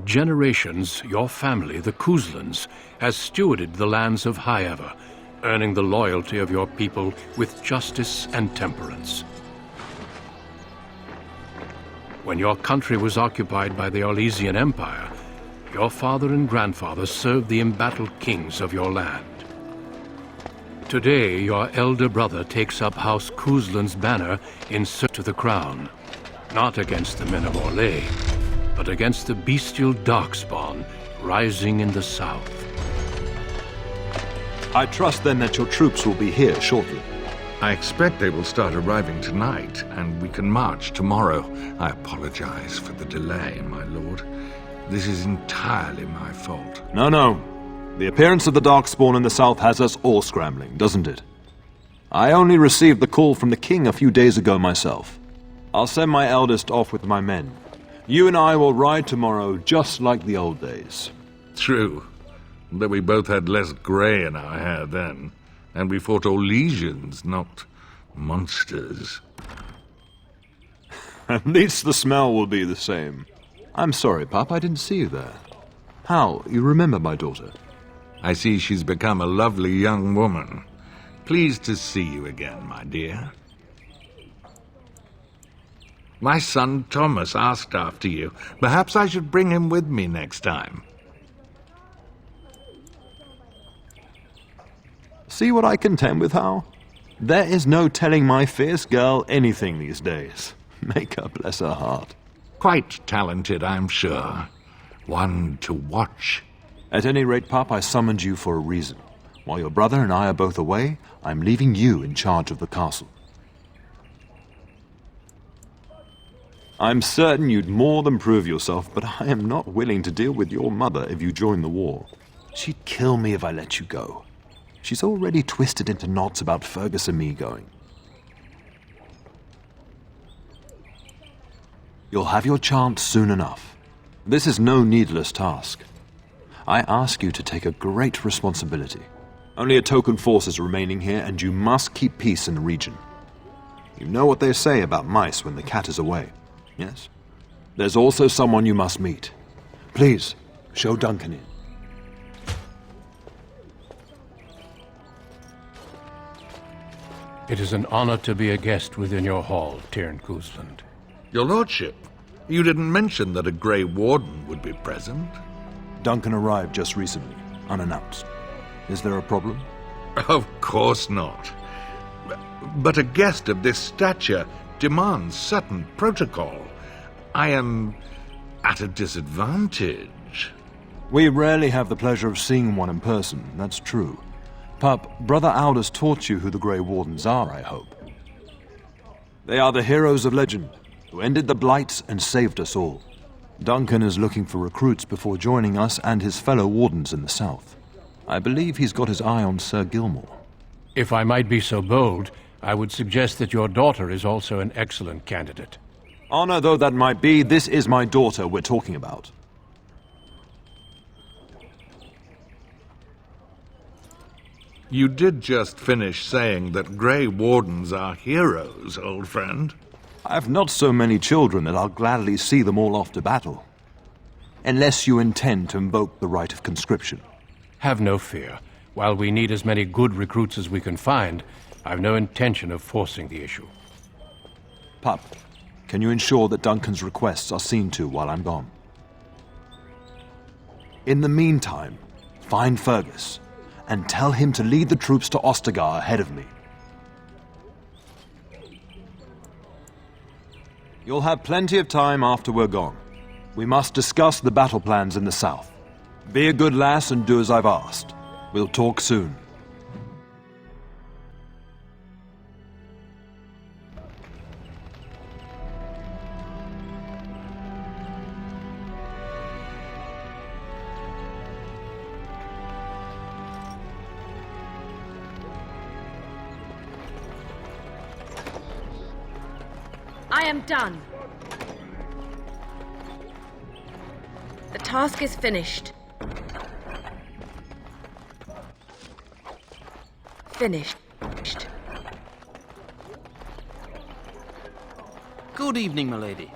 generations, your family, the Couslands, has stewarded the lands of Highever, earning the loyalty of your people with justice and temperance. When your country was occupied by the Orlesian Empire, your father and grandfather served the embattled kings of your land. Today, your elder brother takes up House Cousland's banner in search of the crown, not against the men of Orlais, but against the bestial darkspawn rising in the south. I trust then that your troops will be here shortly. I expect they will start arriving tonight, and we can march tomorrow. I apologize for the delay, my lord. This is entirely my fault. No. The appearance of the Darkspawn in the south has us all scrambling, doesn't it? I only received the call from the king a few days ago myself. I'll send my eldest off with my men. You and I will ride tomorrow just like the old days. True, but we both had less grey in our hair then, and we fought Orlesians, not monsters. At least the smell will be the same. I'm sorry, Pup, I didn't see you there. How, you remember my daughter? I see she's become a lovely young woman. Pleased to see you again, my dear. My son Thomas asked after you. Perhaps I should bring him with me next time. See what I contend with, Hal? There is no telling my fierce girl anything these days. Make her bless her heart. Quite talented, I'm sure. One to watch. At any rate, Pop, I summoned you for a reason. While your brother and I are both away, I'm leaving you in charge of the castle. I'm certain you'd more than prove yourself, but I am not willing to deal with your mother if you join the war. She'd kill me if I let you go. She's already twisted into knots about Fergus and me going. You'll have your chance soon enough. This is no needless task. I ask you to take a great responsibility. Only a token force is remaining here, and you must keep peace in the region. You know what they say about mice when the cat is away, yes? There's also someone you must meet. Please, show Duncan in. It is an honor to be a guest within your hall, Teyrn Cousland. Your lordship, you didn't mention that a Grey Warden would be present. Duncan arrived just recently, unannounced. Is there a problem? Of course not. But a guest of this stature demands certain protocol. I am at a disadvantage. We rarely have the pleasure of seeing one in person, that's true. Pup, Brother Aldous taught you who the Grey Wardens are, I hope. They are the heroes of legend, who ended the Blights and saved us all. Duncan is looking for recruits before joining us and his fellow Wardens in the south. I believe he's got his eye on Sir Gilmore. If I might be so bold, I would suggest that your daughter is also an excellent candidate. Honor though that might be, this is my daughter we're talking about. You did just finish saying that Grey Wardens are heroes, old friend. I have not so many children that I'll gladly see them all off to battle. Unless you intend to invoke the right of conscription. Have no fear. While we need as many good recruits as we can find, I've no intention of forcing the issue. Pup, can you ensure that Duncan's requests are seen to while I'm gone? In the meantime, find Fergus and tell him to lead the troops to Ostagar ahead of me. You'll have plenty of time after we're gone. We must discuss the battle plans in the south. Be a good lass and do as I've asked. We'll talk soon. I am done. The task is finished. Finished. Good evening, my lady.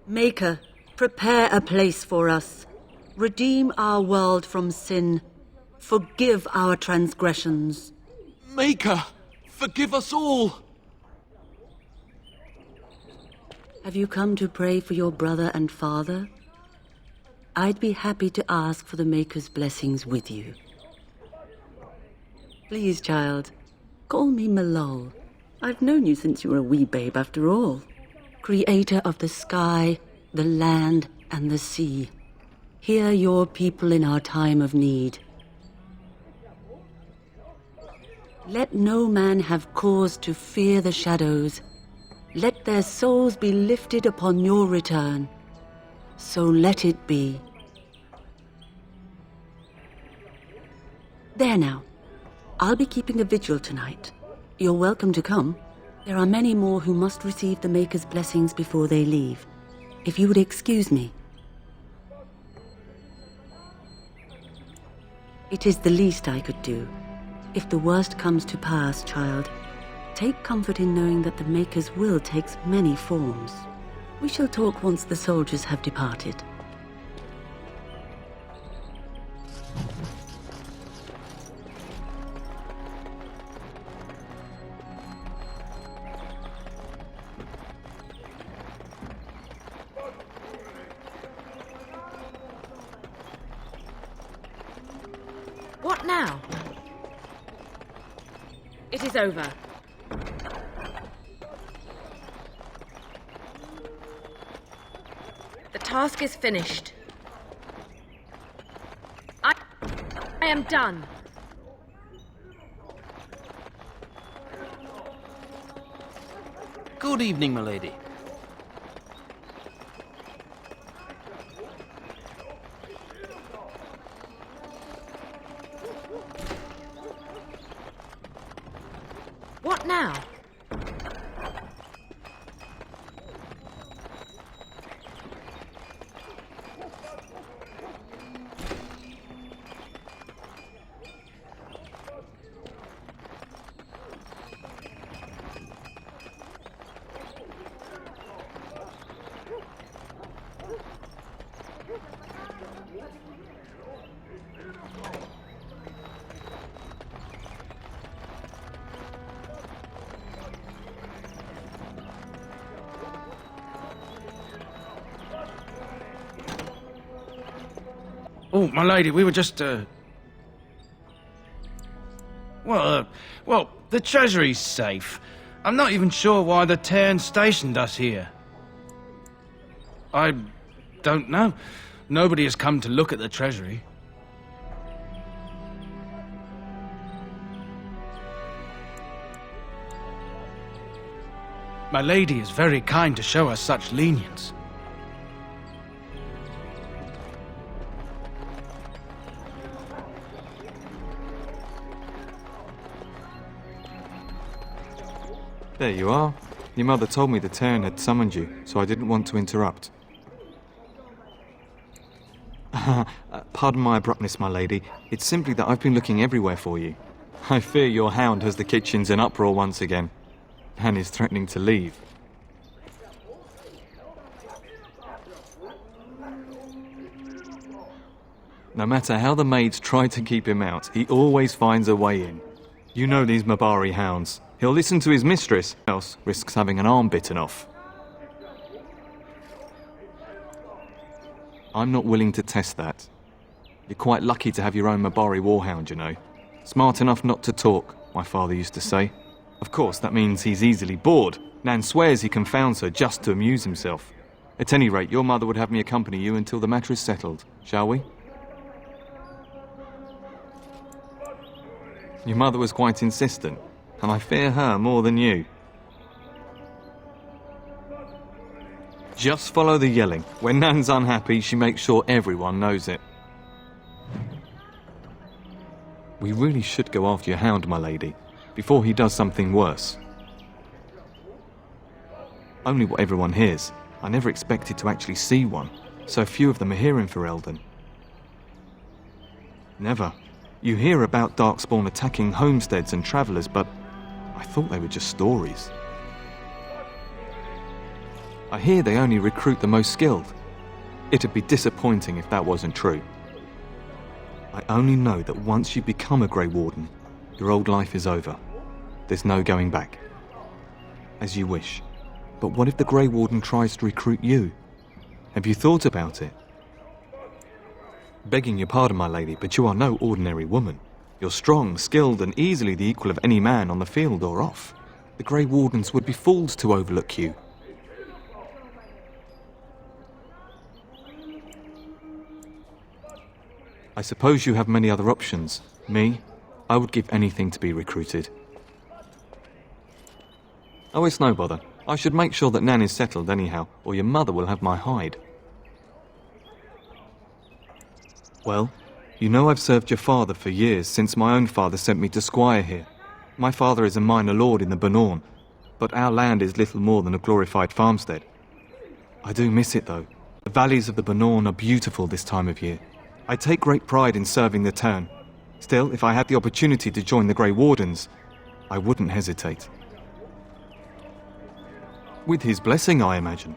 Maker, prepare a place for us. Redeem our world from sin. Forgive our transgressions. Maker, forgive us all! Have you come to pray for your brother and father? I'd be happy to ask for the Maker's blessings with you. Please, child, call me Malol. I've known you since you were a wee babe after all. Creator of the sky, the land, and the sea. Hear your people in our time of need. Let no man have cause to fear the shadows. Let their souls be lifted upon your return. So let it be. There now. I'll be keeping a vigil tonight. You're welcome to come. There are many more who must receive the Maker's blessings before they leave. If you would excuse me. It is the least I could do. If the worst comes to pass, child, take comfort in knowing that the Maker's will takes many forms. We shall talk once the soldiers have departed. What now? It is over. The task is finished. I am done. Good evening, milady. What now? Oh, my lady, we were just, Well, the treasury's safe. I'm not even sure why the Teyrn stationed us here. I don't know. Nobody has come to look at the treasury. My lady is very kind to show us such lenience. There you are. Your mother told me the Teyrn had summoned you, so I didn't want to interrupt. Pardon my abruptness, my lady. It's simply that I've been looking everywhere for you. I fear your hound has the kitchens in uproar once again, and is threatening to leave. No matter how the maids try to keep him out, he always finds a way in. You know these Mabari hounds. He'll listen to his mistress, else risks having an arm bitten off. I'm not willing to test that. You're quite lucky to have your own Mabari warhound, you know. Smart enough not to talk, my father used to say. Of course, that means he's easily bored. Nan swears he confounds her just to amuse himself. At any rate, your mother would have me accompany you until the matter is settled, shall we? Your mother was quite insistent, and I fear her more than you. Just follow the yelling. When Nan's unhappy, she makes sure everyone knows it. We really should go after your hound, my lady, before he does something worse. Only what everyone hears. I never expected to actually see one. So few of them are here in Ferelden. Never. You hear about Darkspawn attacking homesteads and travellers, but I thought they were just stories. I hear they only recruit the most skilled. It'd be disappointing if that wasn't true. I only know that once you become a Grey Warden, your old life is over. There's no going back. As you wish. But what if the Grey Warden tries to recruit you? Have you thought about it? Begging your pardon, my lady, but you are no ordinary woman. You're strong, skilled, and easily the equal of any man on the field or off. The Grey Wardens would be fools to overlook you. I suppose you have many other options. Me? I would give anything to be recruited. Oh, it's no bother. I should make sure that Nan is settled anyhow, or your mother will have my hide. Well, you know I've served your father for years, since my own father sent me to squire here. My father is a minor lord in the Bannorn, but our land is little more than a glorified farmstead. I do miss it, though. The valleys of the Bannorn are beautiful this time of year. I take great pride in serving the Teyrn. Still, if I had the opportunity to join the Grey Wardens, I wouldn't hesitate. With his blessing, I imagine.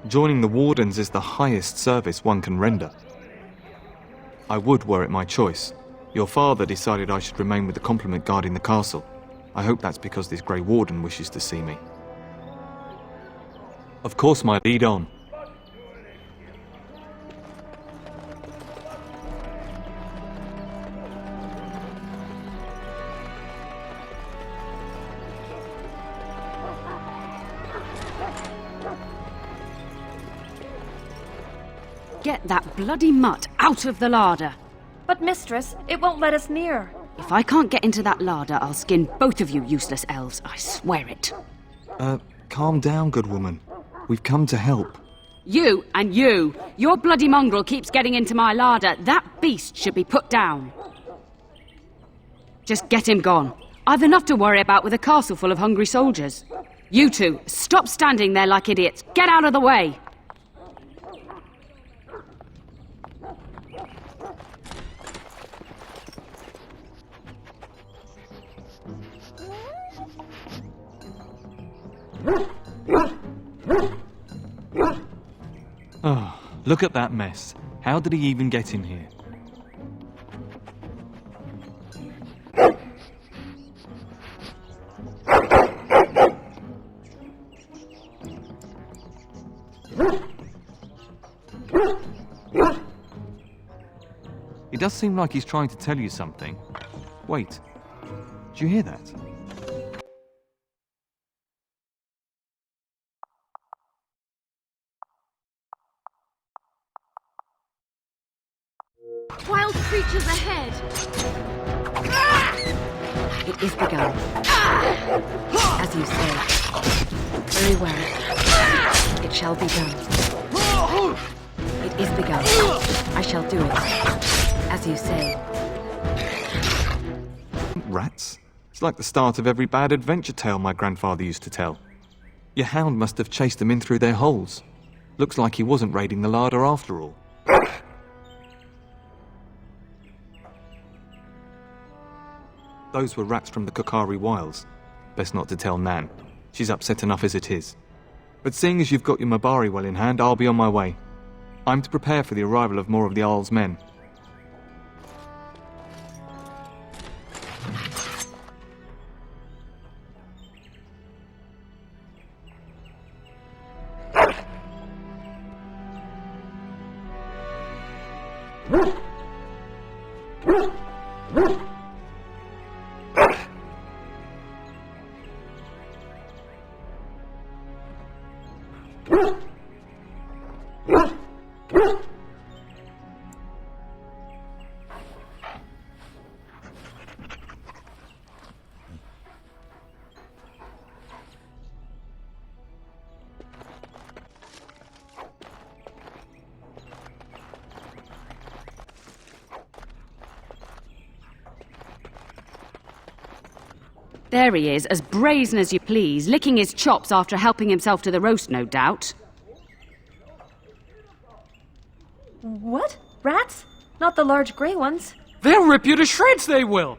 Joining the Wardens is the highest service one can render. I would, were it my choice. Your father decided I should remain with the complement guarding the castle. I hope that's because this Grey Warden wishes to see me. Of course, my lead on. Get that bloody mutt out of the larder. But mistress, it won't let us near. If I can't get into that larder, I'll skin both of you useless elves, I swear it. Calm down, good woman. We've come to help. You and you! Your bloody mongrel keeps getting into my larder. That beast should be put down. Just get him gone. I've enough to worry about with a castle full of hungry soldiers. You two, stop standing there like idiots. Get out of the way! Oh, look at that mess. How did he even get in here? It does seem like he's trying to tell you something. Wait, do you hear that? Wild creatures ahead! It is begun. As you say. Very well. It shall be done. It is begun. I shall do it. As you say. Rats? It's like the start of every bad adventure tale my grandfather used to tell. Your hound must have chased them in through their holes. Looks like he wasn't raiding the larder after all. Those were rats from the Kokari Wilds. Best not to tell Nan. She's upset enough as it is. But seeing as you've got your Mabari well in hand, I'll be on my way. I'm to prepare for the arrival of more of the Jarl's men. There he is, as brazen as you please, licking his chops after helping himself to the roast, no doubt. What? Rats? Not the large grey ones? They'll rip you to shreds, they will!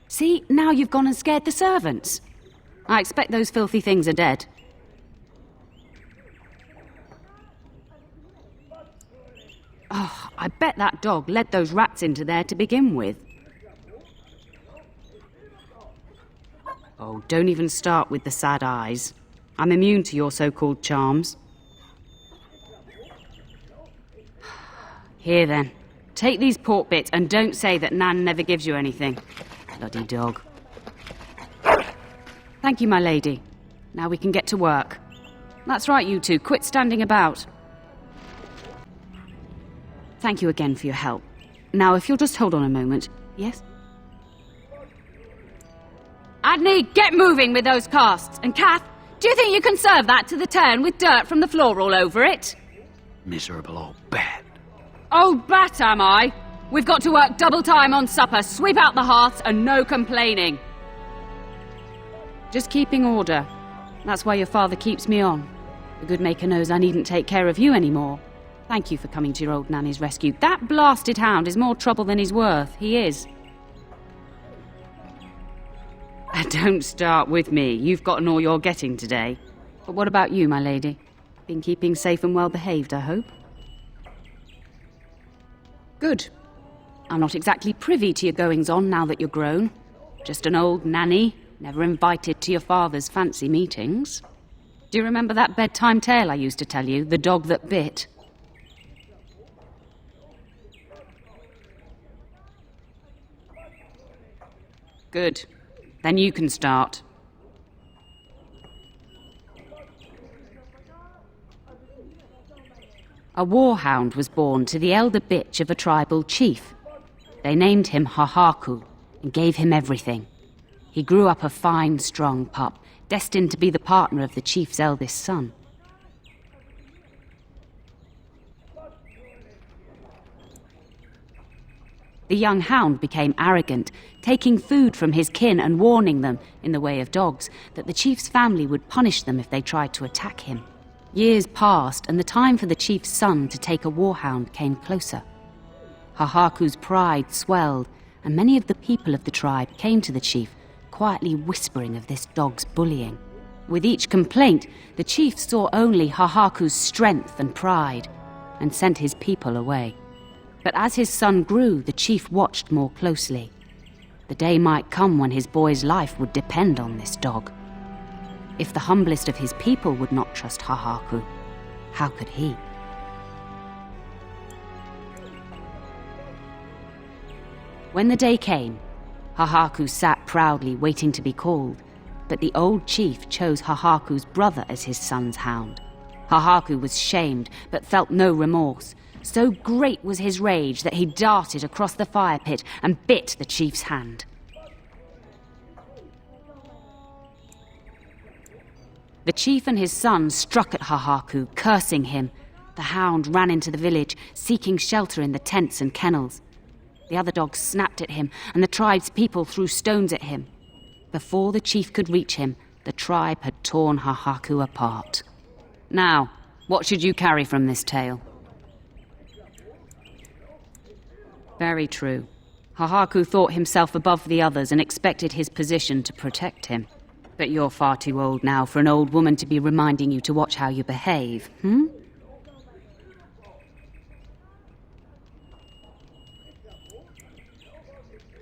See, now you've gone and scared the servants. I expect those filthy things are dead. Oh, I bet that dog led those rats into there to begin with. Oh, don't even start with the sad eyes. I'm immune to your so-called charms. Here then, take these pork bits and don't say that Nan never gives you anything. Bloody dog. Thank you, my lady. Now we can get to work. That's right, you two. Quit standing about. Thank you again for your help. Now, if you'll just hold on a moment. Yes? Adney, get moving with those casts. And Kath, do you think you can serve that to the turn with dirt from the floor all over it? Miserable old bat. Old bat, am I? We've got to work double time on supper, sweep out the hearths, and no complaining. Just keeping order. That's why your father keeps me on. The good maker knows I needn't take care of you anymore. Thank you for coming to your old nanny's rescue. That blasted hound is more trouble than he's worth. He is. Don't start with me. You've gotten all you're getting today. But what about you, my lady? Been keeping safe and well behaved, I hope? Good. I'm not exactly privy to your goings-on now that you're grown. Just an old nanny, never invited to your father's fancy meetings. Do you remember that bedtime tale I used to tell you, the dog that bit? Good. Then you can start. A warhound was born to the elder bitch of a tribal chief. They named him Hahaku and gave him everything. He grew up a fine, strong pup, destined to be the partner of the chief's eldest son. The young hound became arrogant, taking food from his kin and warning them, in the way of dogs, that the chief's family would punish them if they tried to attack him. Years passed, and the time for the chief's son to take a warhound came closer. Hahaku's pride swelled, and many of the people of the tribe came to the chief, quietly whispering of this dog's bullying. With each complaint, the chief saw only Hahaku's strength and pride, and sent his people away. But as his son grew, the chief watched more closely. The day might come when his boy's life would depend on this dog. If the humblest of his people would not trust Hahaku, how could he? When the day came, Hahaku sat proudly waiting to be called, but the old chief chose Hahaku's brother as his son's hound. Hahaku was shamed, but felt no remorse. So great was his rage that he darted across the fire pit and bit the chief's hand. The chief and his son struck at Hahaku, cursing him. The hound ran into the village, seeking shelter in the tents and kennels. The other dogs snapped at him, and the tribe's people threw stones at him. Before the chief could reach him, the tribe had torn Hahaku apart. Now, what should you carry from this tale? Very true. Hahaku thought himself above the others and expected his position to protect him. But you're far too old now for an old woman to be reminding you to watch how you behave,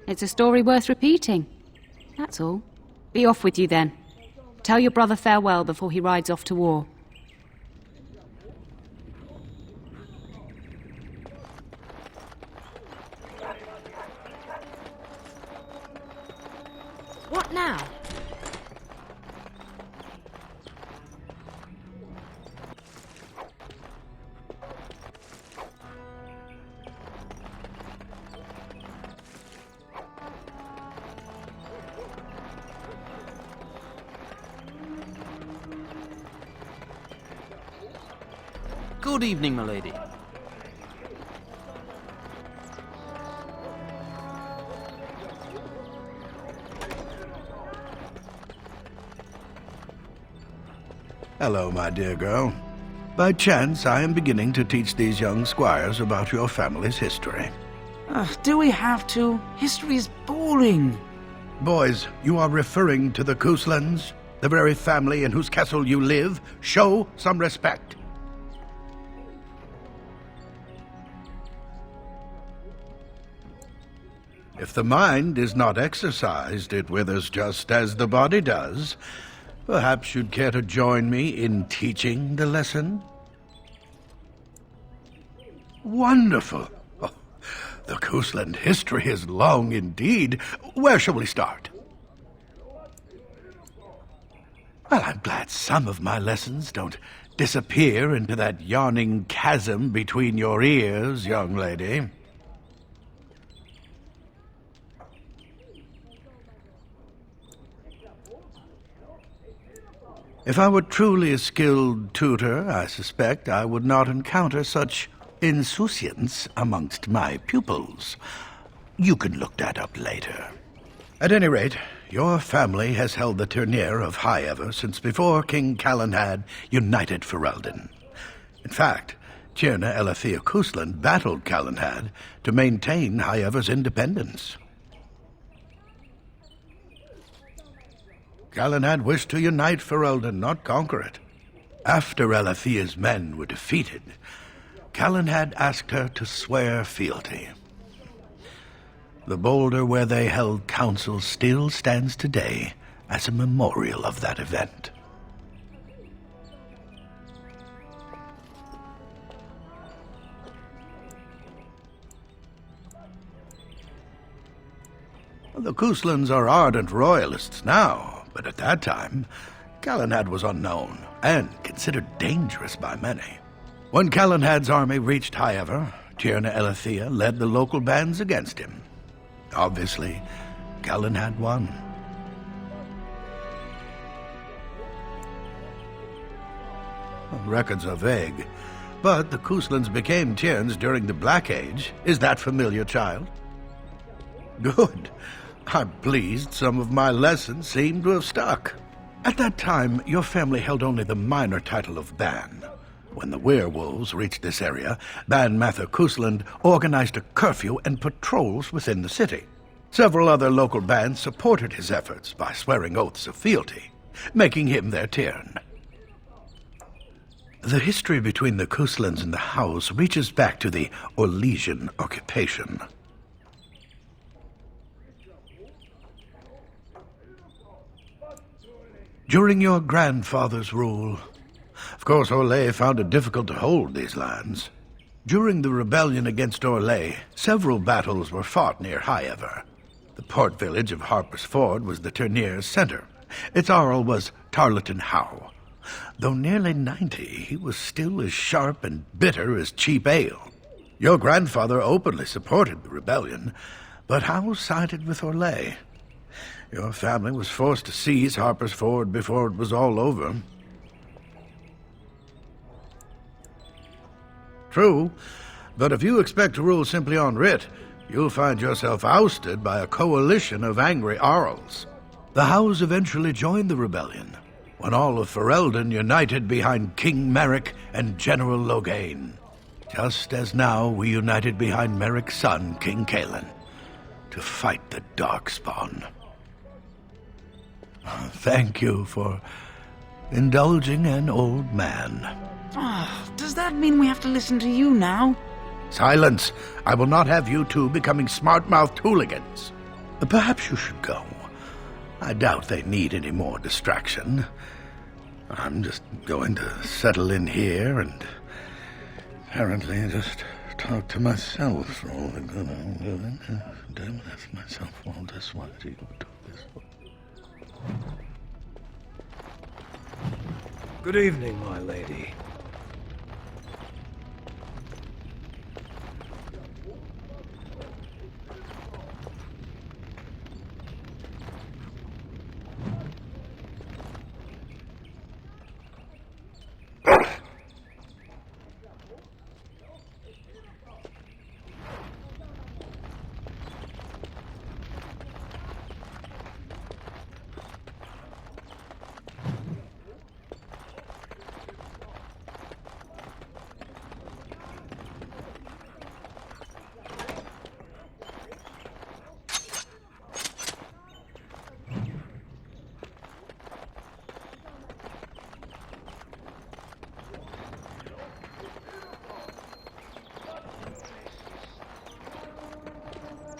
It's a story worth repeating. That's all. Be off with you then. Tell your brother farewell before he rides off to war. What now? Good evening, my lady. Hello, my dear girl. By chance, I am beginning to teach these young squires about your family's history. Do we have to? History is boring. Boys, you are referring to the Couslands, the very family in whose castle you live. Show some respect. If the mind is not exercised, it withers just as the body does. Perhaps you'd care to join me in teaching the lesson? Wonderful. Oh, the Cousland history is long indeed. Where shall we start? Well, I'm glad some of my lessons don't disappear into that yawning chasm between your ears, young lady. If I were truly a skilled tutor, I suspect I would not encounter such insouciance amongst my pupils. You can look that up later. At any rate, your family has held the teyrnir of Highever since before King Calenhad united Ferelden. In fact, Teyrna Elethea Cousland battled Calenhad to maintain Highever's independence. Calenhad wished to unite Ferelden, not conquer it. After Elethea's men were defeated, Calenhad asked her to swear fealty. The boulder where they held council still stands today as a memorial of that event. The Couslands are ardent royalists now, but at that time, Calenhad was unknown and considered dangerous by many. When Calenhad's army reached Highever, Teyrna Elethea led the local bands against him. Obviously, Calenhad won. Records are vague, but the Couslands became Teyrns during the Black Age. Is that familiar, child? Good. I'm pleased some of my lessons seem to have stuck. At that time, your family held only the minor title of Ban. When the werewolves reached this area, Ban Mather Cousland organized a curfew and patrols within the city. Several other local bands supported his efforts by swearing oaths of fealty, making him their teyrn. The history between the Couslands and the House reaches back to the Orlesian occupation. During your grandfather's rule, of course, Orlais found it difficult to hold these lands. During the rebellion against Orlais, several battles were fought near Highever. The port village of Harper's Ford was the teyrnirs' center. Its Arl was Tarleton Howe. Though nearly 90, he was still as sharp and bitter as cheap ale. Your grandfather openly supported the rebellion, but Howe sided with Orlais. Your family was forced to seize Harper's Ford before it was all over. True, but if you expect to rule simply on writ, you'll find yourself ousted by a coalition of angry Arls. The Howes eventually joined the rebellion, when all of Ferelden united behind King Merrick and General Loghain, just as now we united behind Merrick's son, King Cailan, to fight the Darkspawn. Thank you for indulging an old man. Does that mean we have to listen to you now? Silence! I will not have you two becoming smart-mouthed hooligans. Perhaps you should go. I doubt they need any more distraction. I'm just going to settle in here and apparently just talk to myself for all the good I'm doing. Damn, that's myself all this while you do this. Good evening, my lady.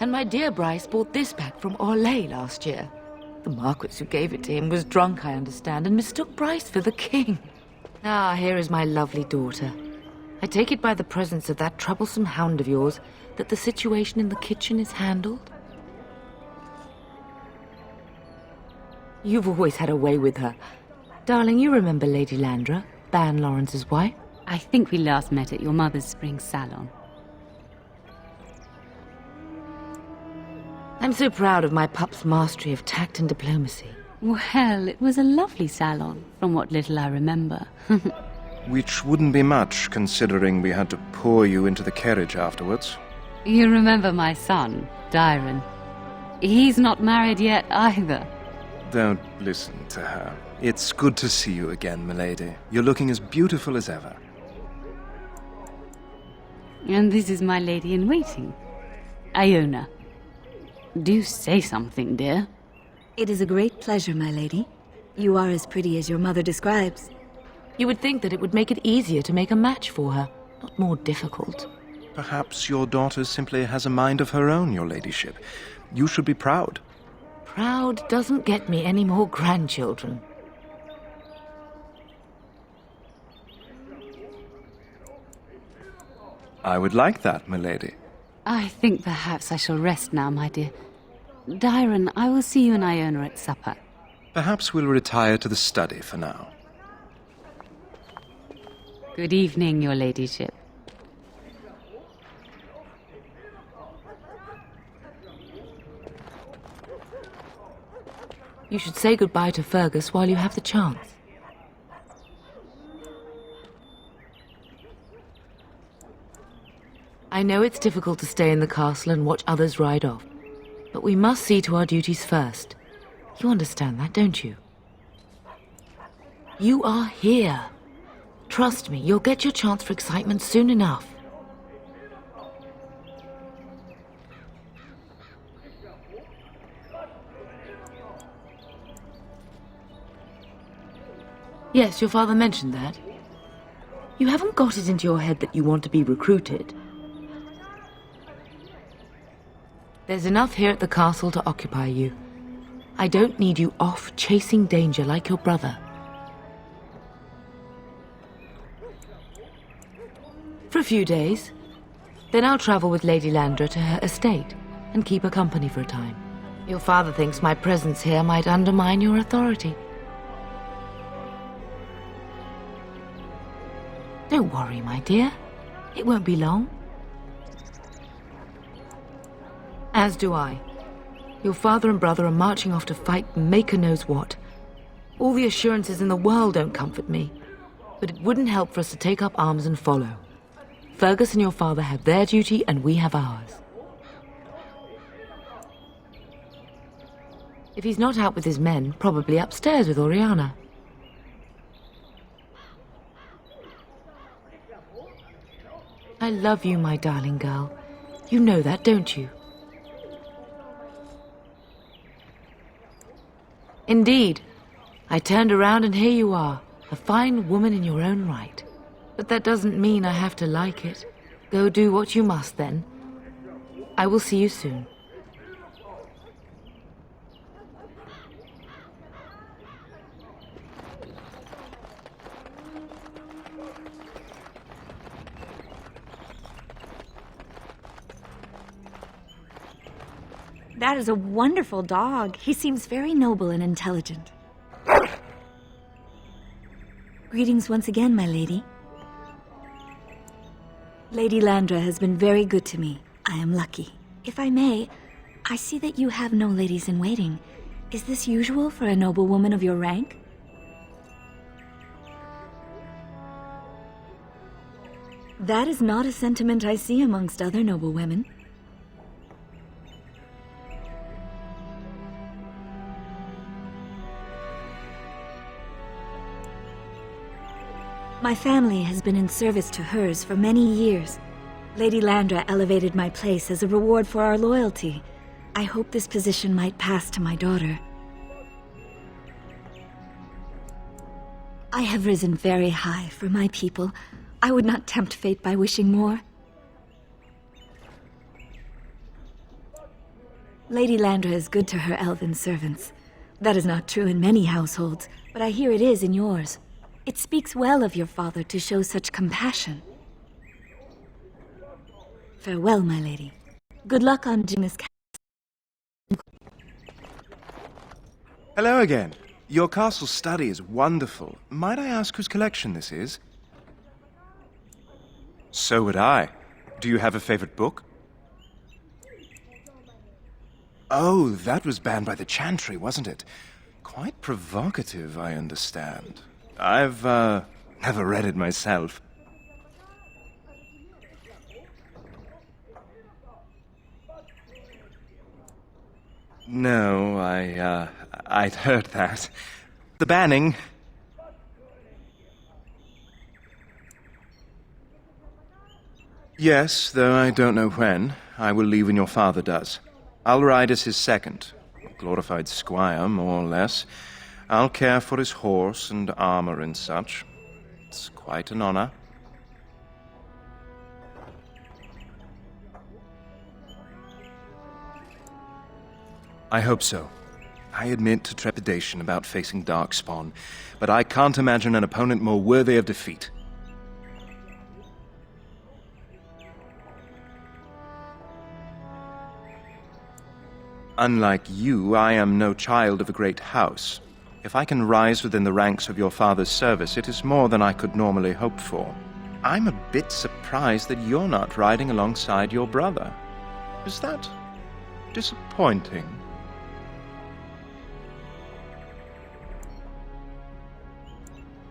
And my dear Bryce brought this back from Orlais last year. The Marquis who gave it to him was drunk, I understand, and mistook Bryce for the king. Ah, here is my lovely daughter. I take it by the presence of that troublesome hound of yours that the situation in the kitchen is handled? You've always had a way with her. Darling, you remember Lady Landra, Ban Lawrence's wife? I think we last met at your mother's spring salon. I'm so proud of my pup's mastery of tact and diplomacy. Well, it was a lovely salon, from what little I remember. Which wouldn't be much, considering we had to pour you into the carriage afterwards. You remember my son, Dyron. He's not married yet either. Don't listen to her. It's good to see you again, milady. You're looking as beautiful as ever. And this is my lady-in-waiting, Iona. Do say something, dear. It is a great pleasure, my lady. You are as pretty as your mother describes. You would think that it would make it easier to make a match for her, not more difficult. Perhaps your daughter simply has a mind of her own, your ladyship. You should be proud. Proud doesn't get me any more grandchildren. I would like that, milady. I think perhaps I shall rest now, my dear. Dyron, I will see you and Iona at supper. Perhaps we'll retire to the study for now. Good evening, your ladyship. You should say goodbye to Fergus while you have the chance. I know it's difficult to stay in the castle and watch others ride off, but we must see to our duties first. You understand that, don't you? You are here. Trust me, you'll get your chance for excitement soon enough. Yes, your father mentioned that. You haven't got it into your head that you want to be recruited. There's enough here at the castle to occupy you. I don't need you off chasing danger like your brother. For a few days. Then I'll travel with Lady Landra to her estate and keep her company for a time. Your father thinks my presence here might undermine your authority. Don't worry, my dear. It won't be long. As do I. Your father and brother are marching off to fight Maker knows what. All the assurances in the world don't comfort me. But it wouldn't help for us to take up arms and follow. Fergus and your father have their duty and we have ours. If he's not out with his men, probably upstairs with Oriana. I love you, my darling girl. You know that, don't you? Indeed. I turned around and here you are, a fine woman in your own right. But that doesn't mean I have to like it. Go do what you must, then. I will see you soon. That is a wonderful dog. He seems very noble and intelligent. Greetings once again, my lady. Lady Landra has been very good to me. I am lucky. If I may, I see that you have no ladies in waiting. Is this usual for a noblewoman of your rank? That is not a sentiment I see amongst other noblewomen. My family has been in service to hers for many years. Lady Landra elevated my place as a reward for our loyalty. I hope this position might pass to my daughter. I have risen very high for my people. I would not tempt fate by wishing more. Lady Landra is good to her elven servants. That is not true in many households, but I hear it is in yours. It speaks well of your father to show such compassion. Farewell, my lady. Good luck on this castle. Hello again. Your castle study is wonderful. Might I ask whose collection this is? So would I. Do you have a favorite book? Oh, that was banned by the Chantry, wasn't it? Quite provocative, I understand. I've, never read it myself. No, I'd heard that. The banning... Yes, though I don't know when. I will leave when your father does. I'll ride as his second, a glorified squire, more or less. I'll care for his horse and armor and such. It's quite an honor. I hope so. I admit to trepidation about facing Darkspawn, but I can't imagine an opponent more worthy of defeat. Unlike you, I am no child of a great house. If I can rise within the ranks of your father's service, it is more than I could normally hope for. I'm a bit surprised that you're not riding alongside your brother. Is that disappointing?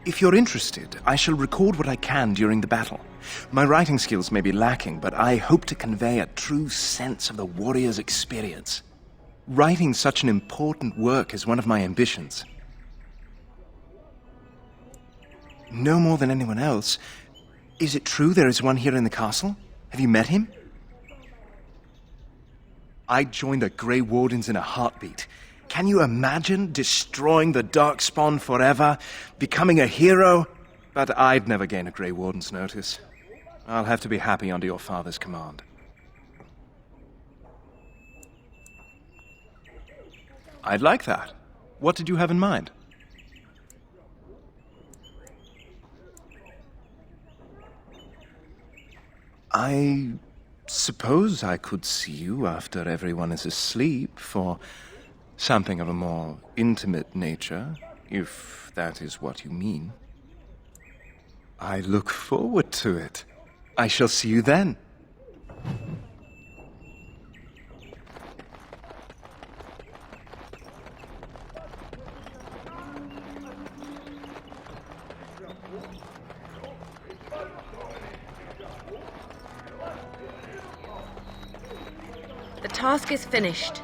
If you're interested, I shall record what I can during the battle. My writing skills may be lacking, but I hope to convey a true sense of the warrior's experience. Writing such an important work is one of my ambitions. No more than anyone else. Is it true there is one here in the castle? Have you met him? I'd join the Grey Wardens in a heartbeat. Can you imagine destroying the Darkspawn forever, becoming a hero? But I'd never gain a Grey Warden's notice. I'll have to be happy under your father's command. I'd like that. What did you have in mind? I suppose I could see you after everyone is asleep for something of a more intimate nature, if that is what you mean. I look forward to it. I shall see you then. The task is finished.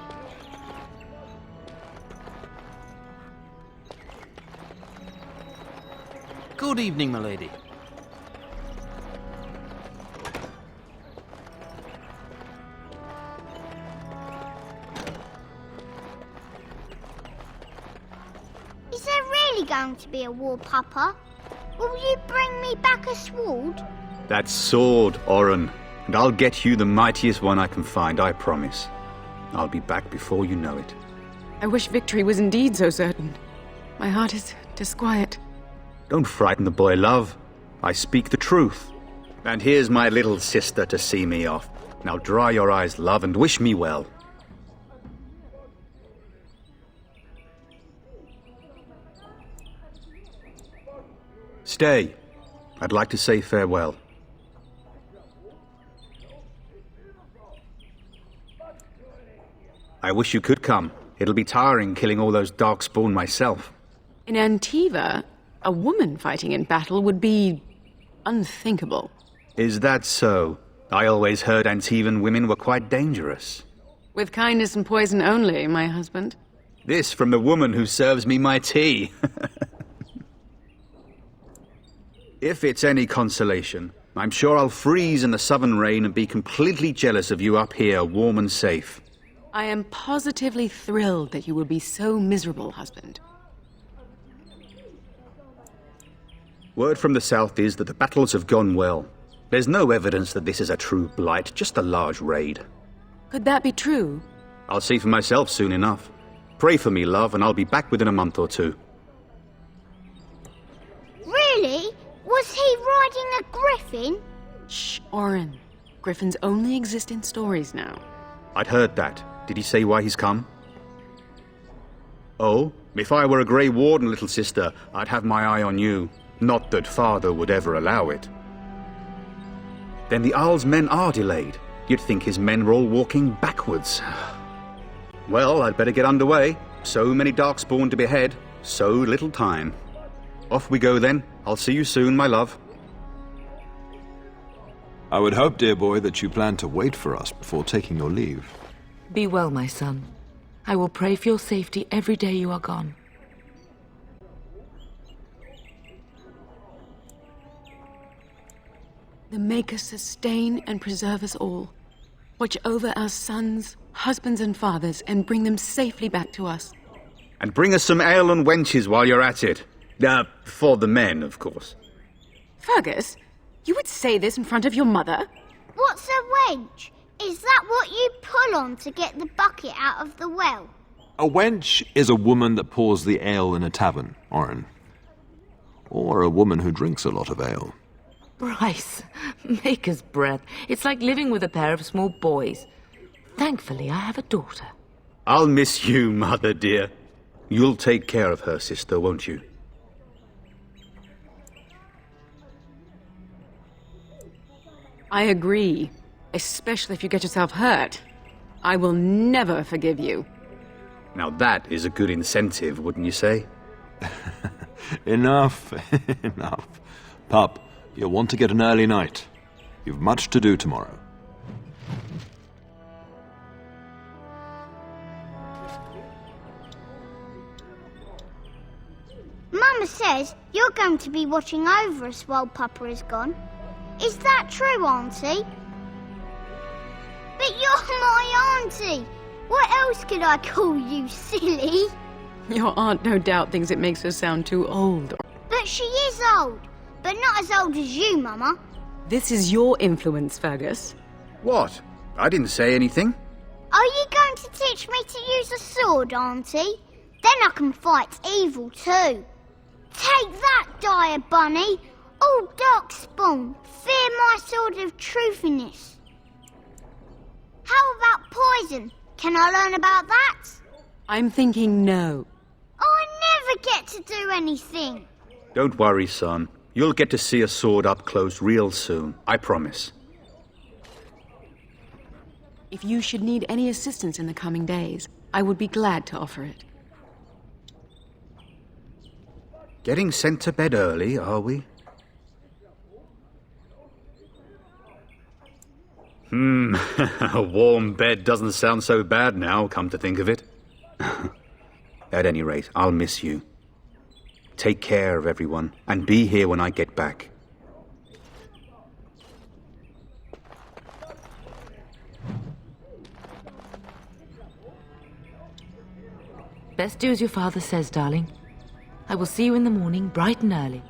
Good evening, my lady. Is there really going to be a war, Papa? Will you bring me back a sword? That sword, Oren. And I'll get you the mightiest one I can find, I promise. I'll be back before you know it. I wish victory was indeed so certain. My heart is disquiet. Don't frighten the boy, love. I speak the truth. And here's my little sister to see me off. Now dry your eyes, love, and wish me well. Stay. I'd like to say farewell. I wish you could come. It'll be tiring killing all those darkspawn myself. In Antiva, a woman fighting in battle would be unthinkable. Is that so? I always heard Antivan women were quite dangerous. With kindness and poison only, my husband. This from the woman who serves me my tea. If it's any consolation, I'm sure I'll freeze in the southern rain and be completely jealous of you up here, warm and safe. I am positively thrilled that you will be so miserable, husband. Word from the south is that the battles have gone well. There's no evidence that this is a true blight, just a large raid. Could that be true? I'll see for myself soon enough. Pray for me, love, and I'll be back within a month or two. Really? Was he riding a griffin? Shh, Oren. Griffins only exist in stories now. I'd heard that. Did he say why he's come? Oh, if I were a Grey Warden, little sister, I'd have my eye on you. Not that father would ever allow it. Then the Jarl's men are delayed. You'd think his men were all walking backwards. Well, I'd better get underway. So many Darkspawn to behead, so little time. Off we go then. I'll see you soon, my love. I would hope, dear boy, that you plan to wait for us before taking your leave. Be well, my son. I will pray for your safety every day you are gone. The Maker sustain and preserve us all. Watch over our sons, husbands and fathers, and bring them safely back to us. And bring us some ale and wenches while you're at it. For the men, of course. Fergus, you would say this in front of your mother? What's a wench? Is that what you pull on to get the bucket out of the well? A wench is a woman that pours the ale in a tavern, Oren. Or a woman who drinks a lot of ale. Bryce, maker's breath. It's like living with a pair of small boys. Thankfully, I have a daughter. I'll miss you, mother dear. You'll take care of her, sister, won't you? I agree. Especially if you get yourself hurt. I will never forgive you. Now that is a good incentive, wouldn't you say? Enough, enough. Pup, you'll want to get an early night. You've much to do tomorrow. Mama says you're going to be watching over us while Papa is gone. Is that true, Auntie? But you're my auntie! What else could I call you, silly? Your aunt no doubt thinks it makes her sound too old. But she is old, but not as old as you, Mama. This is your influence, Fergus. What? I didn't say anything. Are you going to teach me to use a sword, Auntie? Then I can fight evil too. Take that, dire bunny! Oh, Darkspawn, fear my sword of truthiness. How about poison? Can I learn about that? I'm thinking no. Oh, I never get to do anything. Don't worry, son. You'll get to see a sword up close real soon, I promise. If you should need any assistance in the coming days, I would be glad to offer it. Getting sent to bed early, are we? A warm bed doesn't sound so bad now, come to think of it. At any rate, I'll miss you. Take care of everyone, and be here when I get back. Best do as your father says, darling. I will see you in the morning, bright and early.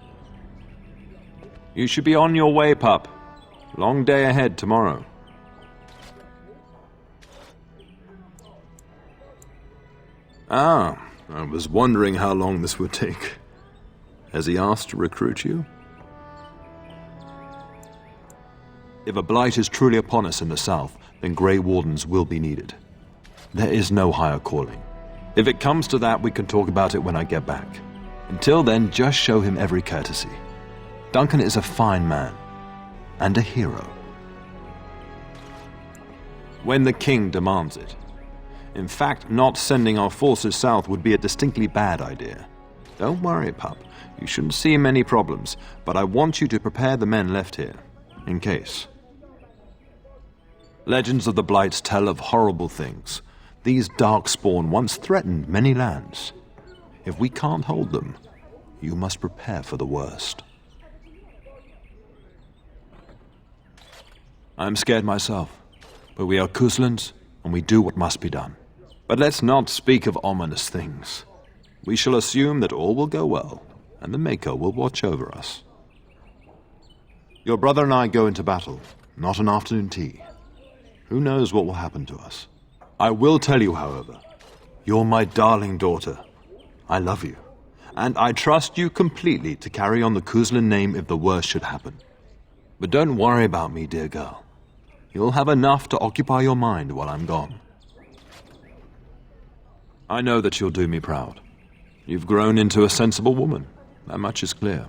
You should be on your way, pup. Long day ahead tomorrow. Ah, I was wondering how long this would take. Has he asked to recruit you? If a blight is truly upon us in the south, then Grey Wardens will be needed. There is no higher calling. If it comes to that, we can talk about it when I get back. Until then, just show him every courtesy. Duncan is a fine man, and a hero. When the king demands it. In fact, not sending our forces south would be a distinctly bad idea. Don't worry, pup. You shouldn't see many problems, but I want you to prepare the men left here, in case. Legends of the Blights tell of horrible things. These Darkspawn once threatened many lands. If we can't hold them, you must prepare for the worst. I'm scared myself, but we are Couslands, and we do what must be done. But let's not speak of ominous things. We shall assume that all will go well, and the Maker will watch over us. Your brother and I go into battle, not an afternoon tea. Who knows what will happen to us? I will tell you, however, you're my darling daughter. I love you, and I trust you completely to carry on the Cousland name if the worst should happen. But don't worry about me, dear girl. You'll have enough to occupy your mind while I'm gone. I know that you'll do me proud. You've grown into a sensible woman. That much is clear.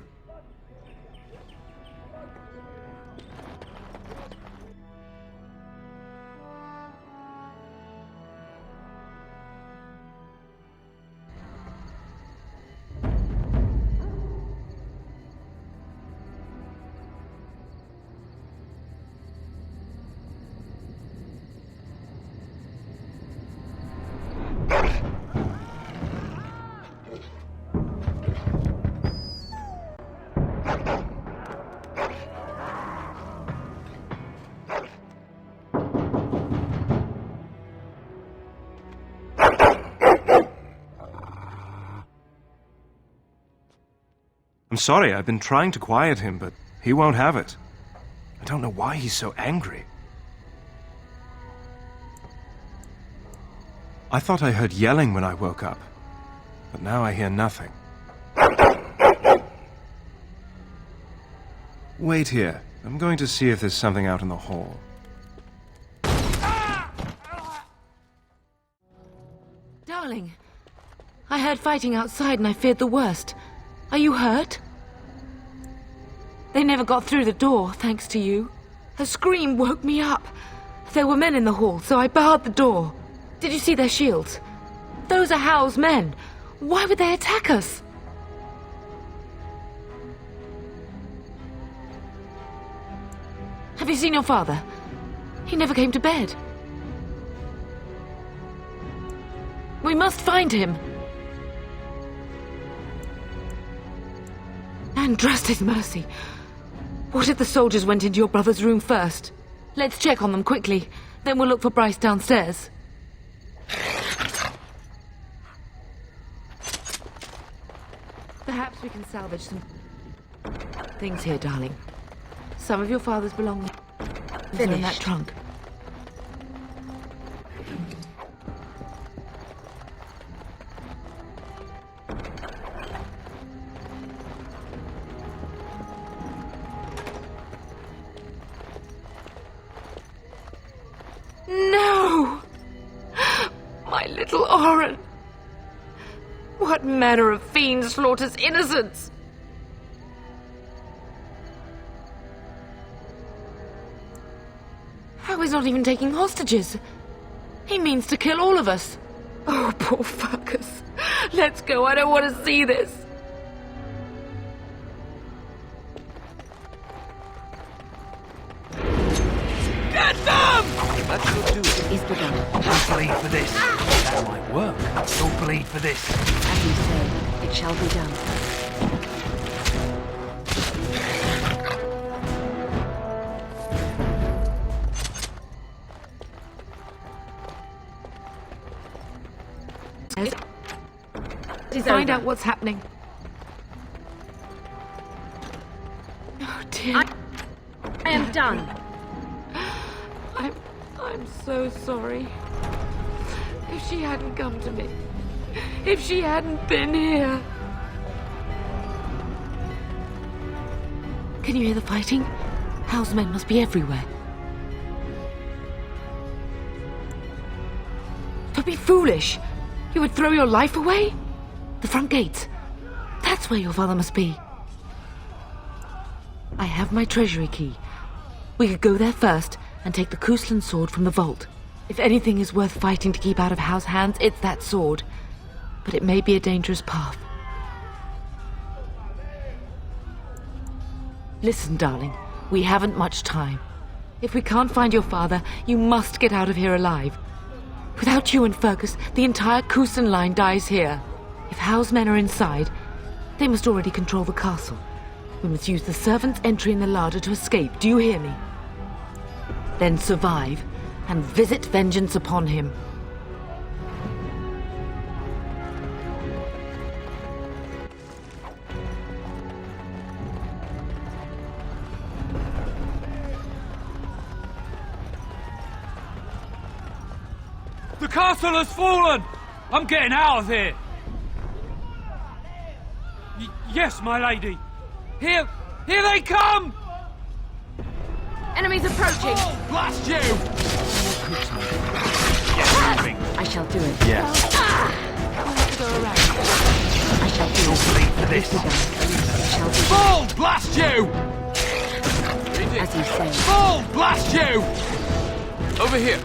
I'm sorry, I've been trying to quiet him, but he won't have it. I don't know why he's so angry. I thought I heard yelling when I woke up, but now I hear nothing. Wait here. I'm going to see if there's something out in the hall. Darling, I heard fighting outside and I feared the worst. Are you hurt? They never got through the door, thanks to you. A scream woke me up. There were men in the hall, so I barred the door. Did you see their shields? Those are Howl's men. Why would they attack us? Have you seen your father? He never came to bed. We must find him. And trust his mercy. What if the soldiers went into your brother's room first? Let's check on them quickly. Then we'll look for Bryce downstairs. Perhaps we can salvage some things here, darling. Some of your father's belongings are in that trunk. No! My little Oren! What manner of fiend slaughters innocents? How he's not even taking hostages? He means to kill all of us. Oh, poor fuckers. Let's go, I don't want to see this. Get them! That should do it. Is begun. Don't bleed for this. That might work. Don't bleed for this. As you say, it shall be done. Find out what's happening. Oh dear. I am done. I'm so sorry. If she hadn't come to me. If she hadn't been here. Can you hear the fighting? Howl's men must be everywhere. Don't be foolish. You would throw your life away? The front gates. That's where your father must be. I have my treasury key. We could go there first and take the Cousland sword from the vault. If anything is worth fighting to keep out of Howl's hands, it's that sword. But it may be a dangerous path. Listen, darling, we haven't much time. If we can't find your father, you must get out of here alive. Without you and Fergus, the entire Cousland line dies here. If Howl's men are inside, they must already control the castle. We must use the servant's entry in the larder to escape, do you hear me? Then survive, and visit vengeance upon him. The The castle has fallen! I'm getting out of here! Yes, my lady! Here they come! Enemies approaching! Oh, blast you! I shall do it. Yes. Go around. I shall do it. Bleed for this. Shall be Fall, blast you! as you say. Fall, blast you! Over here.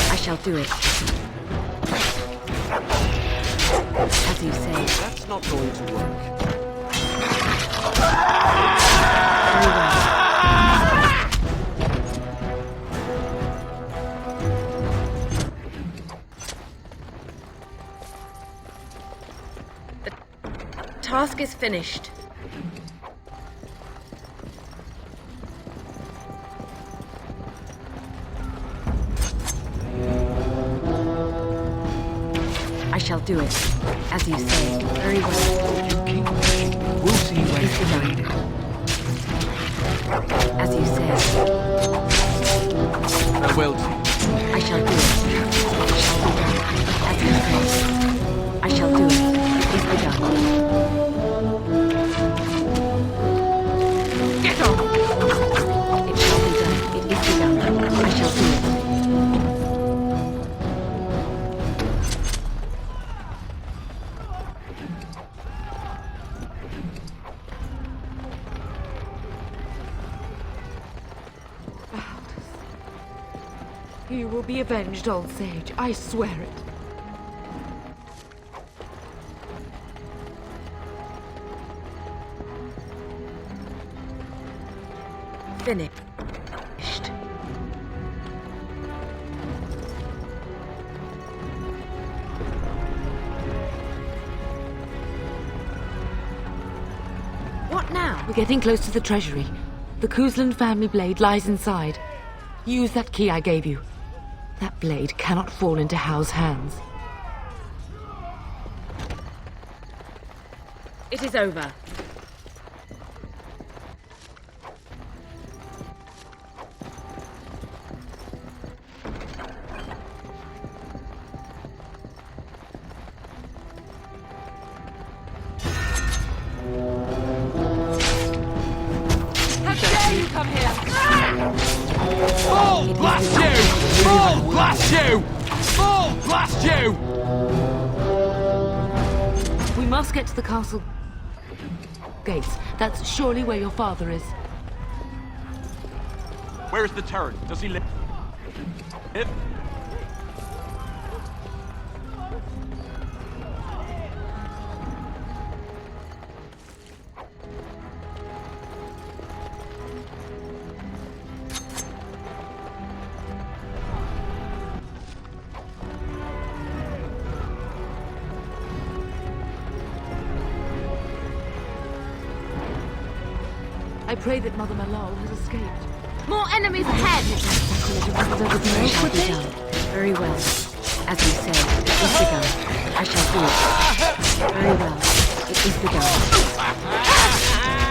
I shall do it. As you say. That's not going to work. Very well. The task is finished. I shall do it, as you say. Very well. You keep pushing. We'll see when it's done. As you say. Farewell to you. I shall do it. As you say. I shall do it. It is begun. Get on! It shall be done. It is begun. I shall do it. You will be avenged, old sage. I swear it. Finished. What now? We're getting close to the treasury. The Cousland family blade lies inside. Use that key I gave you. That blade cannot fall into Hal's hands. It is over. How dare you come here! Fall, blast you! Fall, blast you! Fall, blast you! We must get to the castle gates. That's surely where your father is. Where is the turret? Does he live? I pray that Mother Malal has escaped. More enemies ahead! Very well. As you say, it is begun. I shall do it. Very well. It is begun.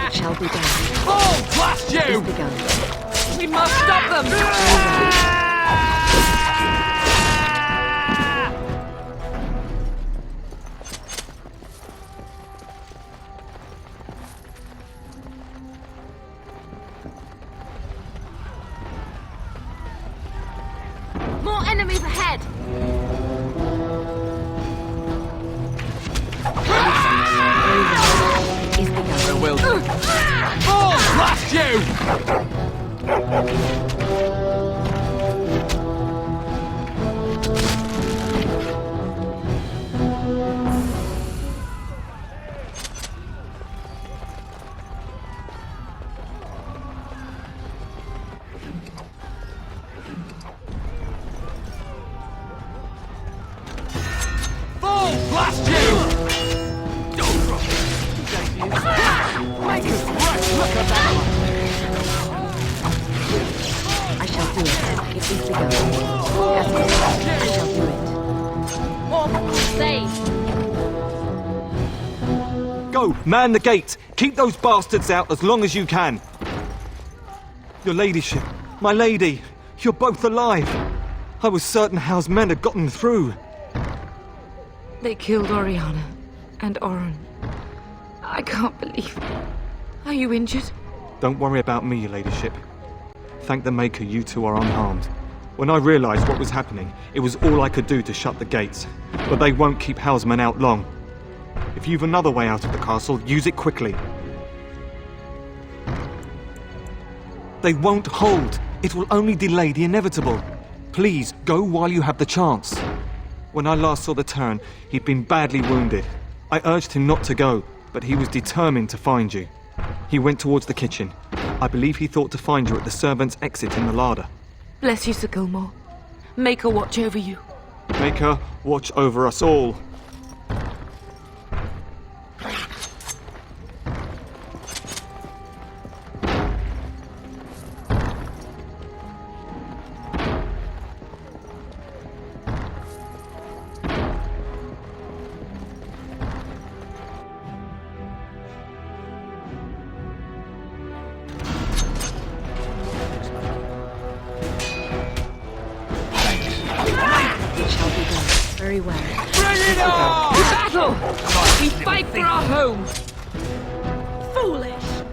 It shall be done. Fall, blast you! It is begun. We must stop them! Very well. More enemies ahead! Is begun. Farewell. Fall, blast you! Fall, blast you! Mighty Right, look at Go, man the gate! Keep those bastards out as long as you can! Your ladyship, my lady, you're both alive! I was certain Howe's men had gotten through. They killed Oriana and Oren. I can't believe it. Are you injured? Don't worry about me, your ladyship. Thank the Maker you two are unharmed. When I realised what was happening, it was all I could do to shut the gates. But they won't keep Howe's men out long. If you've another way out of the castle, use it quickly. They won't hold. It will only delay the inevitable. Please, go while you have the chance. When I last saw the Teyrn, he'd been badly wounded. I urged him not to go, but he was determined to find you. He went towards the kitchen. I believe he thought to find you at the servants' exit in the larder. Bless you, Sir Gilmore. Maker watch over you. Maker watch over us all. Very well. Bring it on! Battle! We fight for our home! Foolish!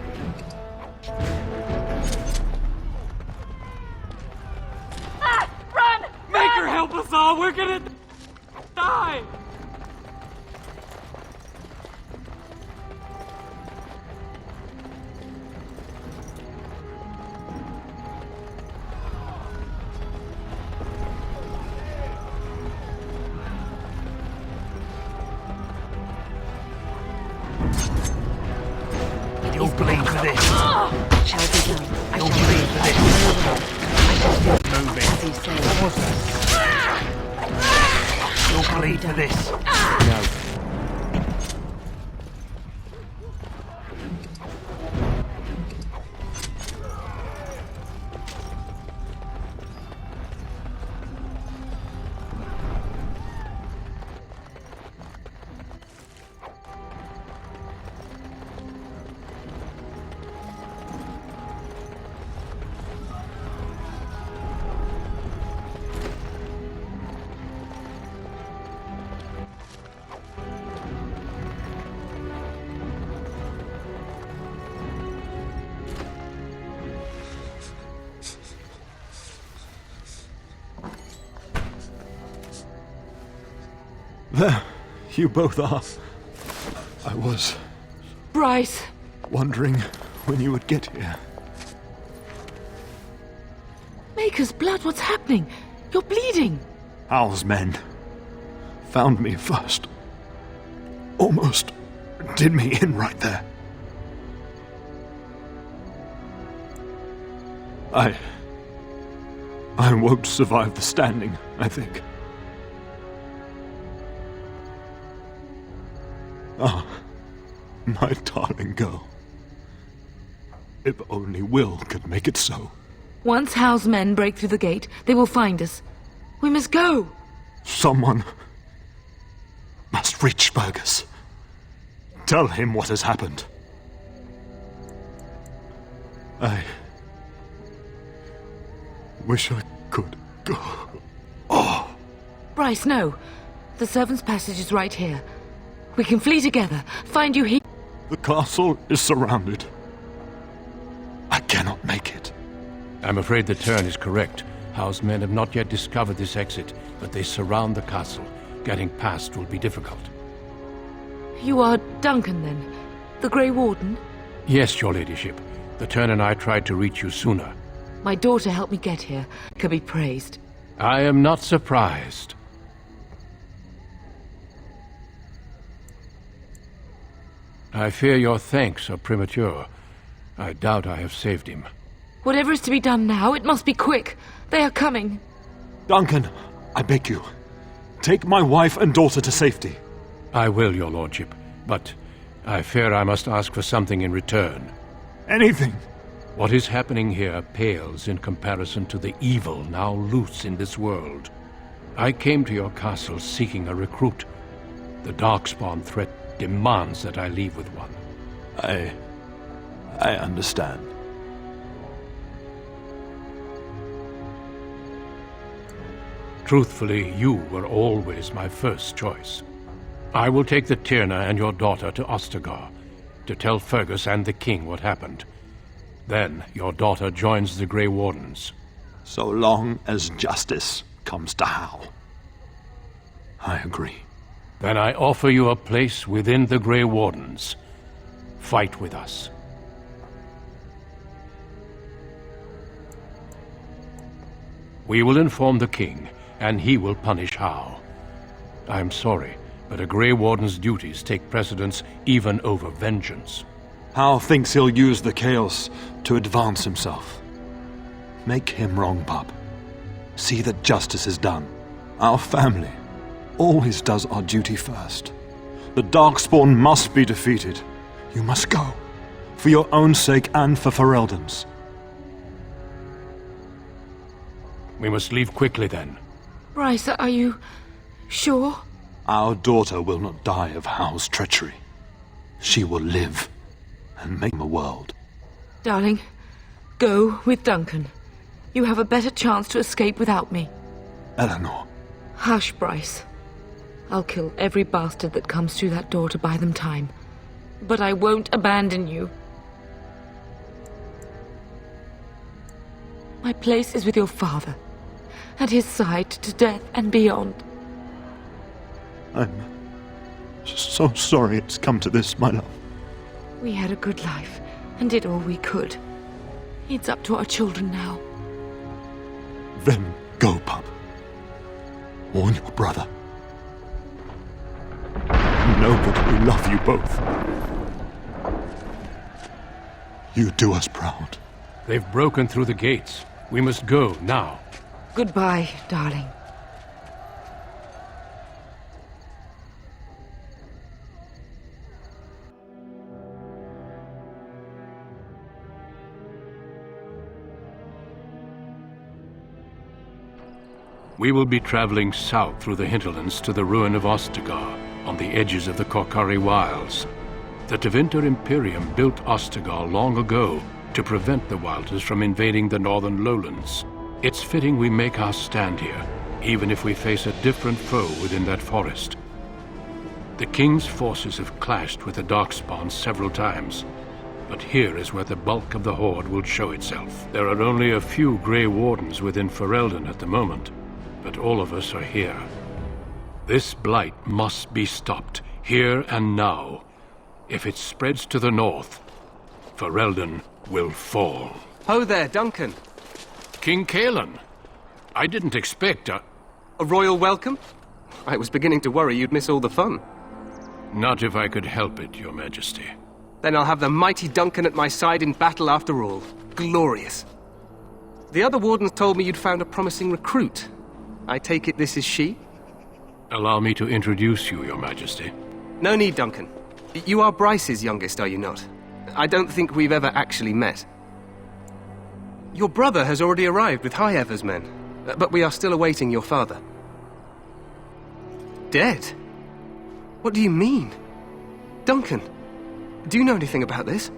Run! Maker, help us all! We're gonna die! You'll bleed for this. It shall be done. I You'll shall bleed for this. I shall do it. Move As it. you say. What was that? You'll bleed for this. No. There, you both are. I was Bryce! wondering when you would get here. Maker's blood, what's happening? You're bleeding! Hal's men found me first. Almost did me in right there. I won't survive the standing, I think. Ah, my darling girl. If only Will could make it so. Once Howe's men break through the gate, they will find us. We must go! Someone must reach Fergus. Tell him what has happened. I wish I could go. Oh! Bryce, no. The servants' passage is right here. We can flee together. Find you here. The castle is surrounded. I cannot make it. I'm afraid the Teyrn is correct. Howe's men have not yet discovered this exit, but they surround the castle. Getting past will be difficult. You are Duncan, then? The Grey Warden? Yes, your ladyship. The Teyrn and I tried to reach you sooner. My daughter helped me get here. Could be praised. I am not surprised. I fear your thanks are premature. I doubt I have saved him. Whatever is to be done now, it must be quick. They are coming. Duncan, I beg you, take my wife and daughter to safety. I will, your lordship, but I fear I must ask for something in return. Anything. What is happening here pales in comparison to the evil now loose in this world. I came to your castle seeking a recruit. The Darkspawn threat demands that I leave with one. I understand. Truthfully, you were always my first choice. I will take the teyrnir and your daughter to Ostagar, to tell Fergus and the king what happened. Then your daughter joins the Grey Wardens. So long as justice comes to Howe. I agree. Then I offer you a place within the Grey Wardens. Fight with us. We will inform the king, and he will punish Howe. I am sorry, but a Grey Warden's duties take precedence even over vengeance. Howe thinks he'll use the chaos to advance himself. Make him wrong, pup. See that justice is done. Our family always does our duty first. The Darkspawn must be defeated. You must go. For your own sake and for Ferelden's. We must leave quickly then. Bryce, are you sure? Our daughter will not die of Howe's treachery. She will live and make a world. Darling, go with Duncan. You have a better chance to escape without me. Eleanor. Hush, Bryce. I'll kill every bastard that comes through that door to buy them time. But I won't abandon you. My place is with your father. At his side to death and beyond. I'm so sorry it's come to this, my love. We had a good life and did all we could. It's up to our children now. Then go, pup. Warn your brother. Know that we love you both. You do us proud. They've broken through the gates. We must go now. Goodbye, darling. We will be traveling south through the hinterlands to the ruin of Ostagar, on the edges of the Korkari Wilds. The Tevinter Imperium built Ostagar long ago to prevent the Wilders from invading the northern lowlands. It's fitting we make our stand here, even if we face a different foe within that forest. The King's forces have clashed with the Darkspawn several times, but here is where the bulk of the Horde will show itself. There are only a few Grey Wardens within Ferelden at the moment, but all of us are here. This blight must be stopped, here and now. If it spreads to the north, Ferelden will fall. Ho there, Duncan. King Caelan. I didn't expect a royal welcome? I was beginning to worry you'd miss all the fun. Not if I could help it, Your Majesty. Then I'll have the mighty Duncan at my side in battle after all. Glorious. The other wardens told me you'd found a promising recruit. I take it this is she? Allow me to introduce you, Your Majesty. No need, Duncan. You are Bryce's youngest, are you not? I don't think we've ever actually met. Your brother has already arrived with Highever's men, but we are still awaiting your father. Dead? What do you mean? Duncan, do you know anything about this?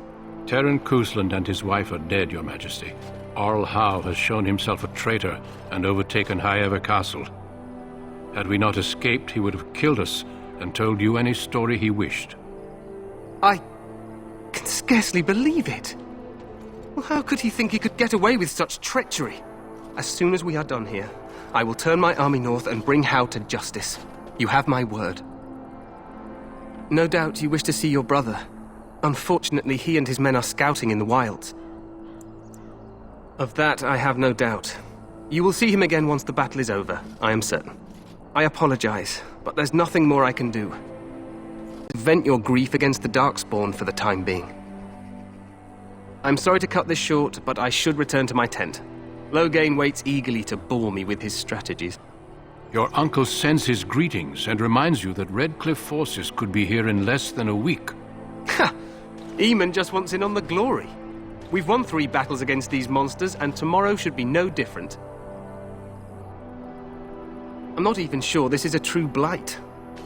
Savannah Cousland and his wife are dead, Your Majesty. Arl Howe has shown himself a traitor and overtaken Highever Castle. Had we not escaped, he would have killed us and told you any story he wished. I can scarcely believe it. Well, how could he think he could get away with such treachery? As soon as we are done here, I will turn my army north and bring Howe to justice. You have my word. No doubt you wish to see your brother. Unfortunately, he and his men are scouting in the wilds. Of that, I have no doubt. You will see him again once the battle is over, I am certain. I apologize, but there's nothing more I can do. Vent your grief against the Darkspawn for the time being. I'm sorry to cut this short, but I should return to my tent. Loghain waits eagerly to bore me with his strategies. Your uncle sends his greetings and reminds you that Redcliffe forces could be here in less than a week. Ha! Eamon just wants in on the glory. We've won 3 battles against these monsters, and tomorrow should be no different. I'm not even sure this is a true blight.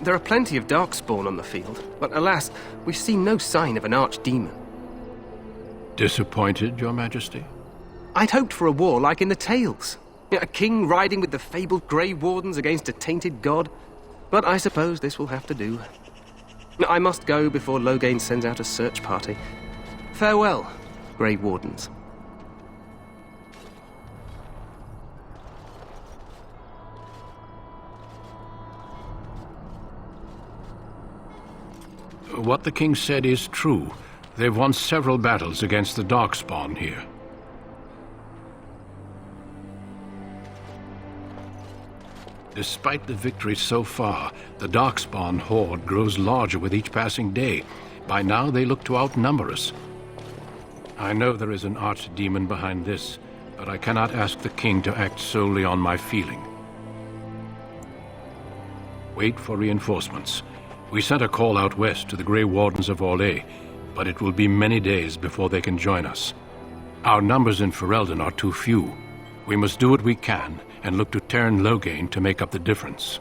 There are plenty of darkspawn on the field, but alas, we've seen no sign of an archdemon. Disappointed, Your Majesty? I'd hoped for a war like in the tales. A king riding with the fabled Grey Wardens against a tainted god. But I suppose this will have to do. I must go before Loghain sends out a search party. Farewell, Grey Wardens. What the king said is true. They've won several battles against the darkspawn here. Despite the victory so far, the darkspawn horde grows larger with each passing day. By now they look to outnumber us. I know there is an archdemon behind this, but I cannot ask the king to act solely on my feeling. Wait for reinforcements. We sent a call out west to the Grey Wardens of Orlais, but it will be many days before they can join us. Our numbers in Ferelden are too few. We must do what we can and look to Teyrn Loghain to make up the difference.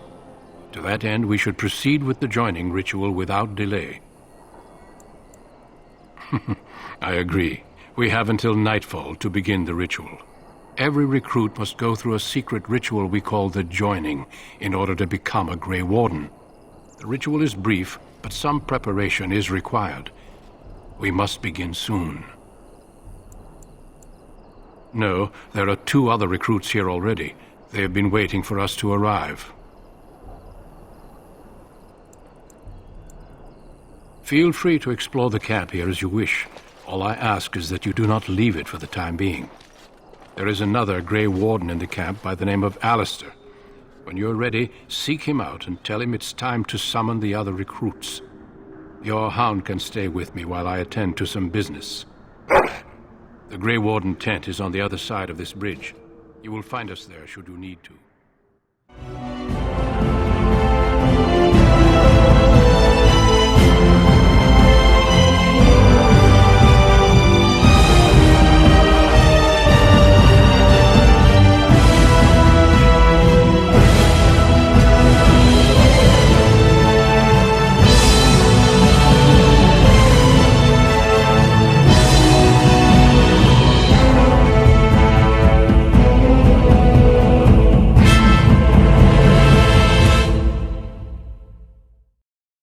To that end, we should proceed with the joining ritual without delay. I agree. We have until nightfall to begin the ritual. Every recruit must go through a secret ritual we call the joining in order to become a Grey Warden. The ritual is brief, but some preparation is required. We must begin soon. No, there are 2 other recruits here already. They have been waiting for us to arrive. Feel free to explore the camp here as you wish. All I ask is that you do not leave it for the time being. There is another Grey Warden in the camp by the name of Alistair. When you're ready, seek him out and tell him it's time to summon the other recruits. Your hound can stay with me while I attend to some business. The Grey Warden tent is on the other side of this bridge. You will find us there should you need to.